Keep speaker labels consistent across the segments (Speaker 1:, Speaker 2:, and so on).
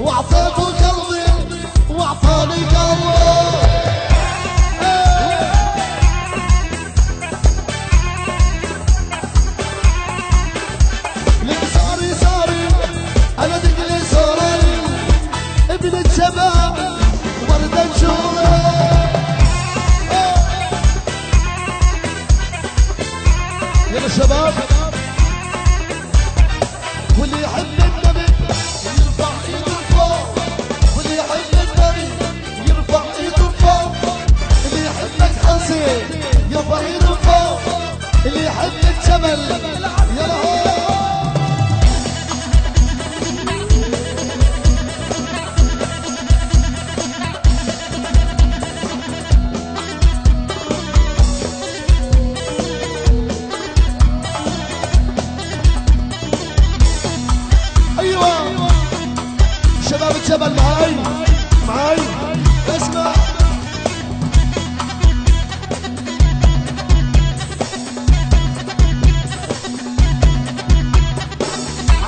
Speaker 1: واعطيته قلبي واعطاني قلبه. لك صاري صاري انا دقلي صاري ابن الجبل ورده نشوره. يلا شباب واللي يحب النبي يرفع ايده فوق، واللي يحب النبي يرفع ايده فوق، اللي يحبك حسين يرفع ايده فوق، اللي يحب الجبل يلا هو. شباب الجبل معاي معاي اسمع.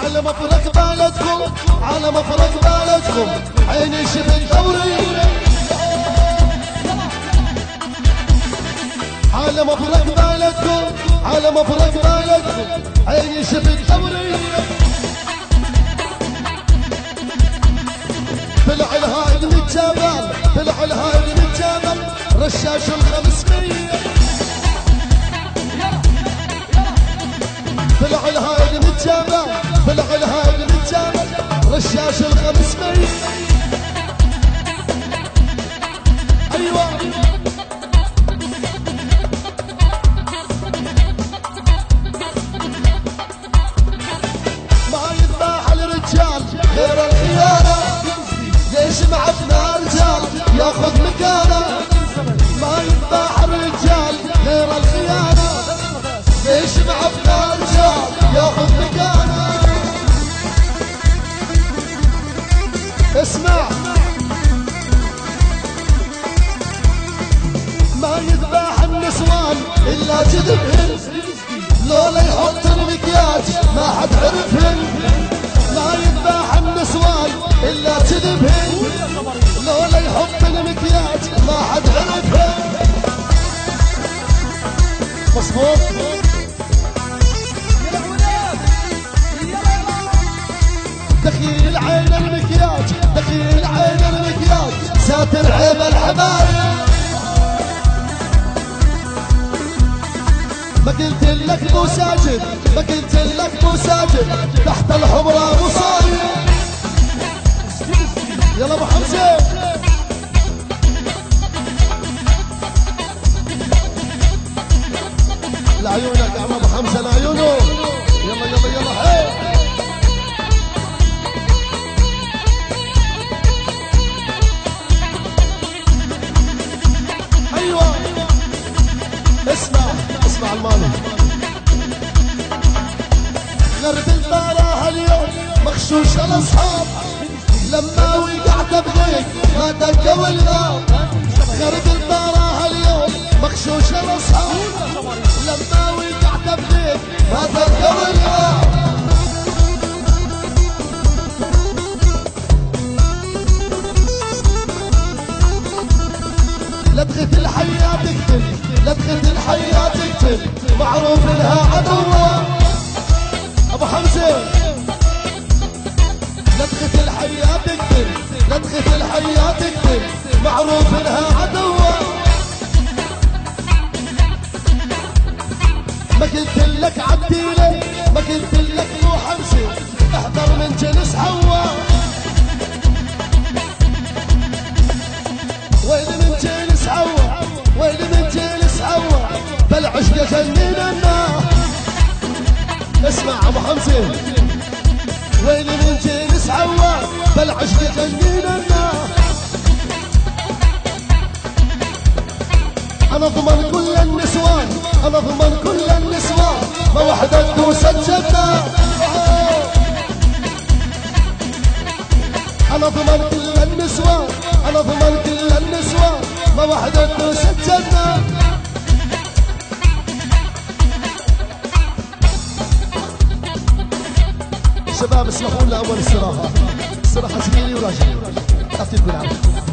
Speaker 1: على مفرق بلدكم على مفرق بلدكم عيني شفت دوري. على مفرق بلدكم على مفرق بلدكم عيني شفت دوري. طلع الهايد من الجبل طلع الهايد من الجبل رشاش ال500. طلع الهايد من الجبل طلع الهايد من الجبل رشاش ال500. ايوه ما يذبح الرجال غير الخيانه. ليش معفنا رجال ياخذ مكانه؟ ما يذبح الرجال غير الخيانه. ليش معفنا رجال ياخذ مكانه؟ اسمع ما يذبح النسوان الا جذبهن، لولا يحط المكياج ما حد عرفهن. ما يذبح النسوان الا كذبهن، لولا يحط المكياج ما حد عرفهن. مظبوط. دخيل عين المكياج دخيل عين المكياج ساتر عيب الحبايب. ما قلت لك مو ساجد ما قلت لك مو ساجد تحت الحمرة مصايب. يلا ابو حمزه لعيونك يا عم ابو حمزه لعيونه. يلا يلا يلا هي. ايوه اسمع اسمع الماني. غرب البارة هاليوم مخشوش الاصحاب، لما وقعت بغيك ما دقوا الباب. غرب البارة هاليوم مخشوش الاصحاب، لما وقعت بغيك ما دقوا الباب. لدغة الحياة تقتل لدغة الحياة تقتل معروف لها عدوة. ابو حمزة لدغة الحياة تقتل لدغة الحياة تقتل معروف لها عدوة. ما قلت لك عديلة ما قلت لك مو حمزة احذر من جنس حواء. ويلي من جنس حواء ويلي من جنس حواء بالعشق جنينا النار. اسمع ابو حمزة ويلي من جنس حواء بالعشق جنينا النار. انا اضمن كل النسوان انا اضمن كل النسوان ما وحدة تدوس الجنة. انا اضمن كل النسوان انا اضمن كل النسوان ما وحدة تدوس الجنة. شباب اسمحوا لنا اول استراحة. الصراحه زميلي وراجلي. يعطيكم العافيه.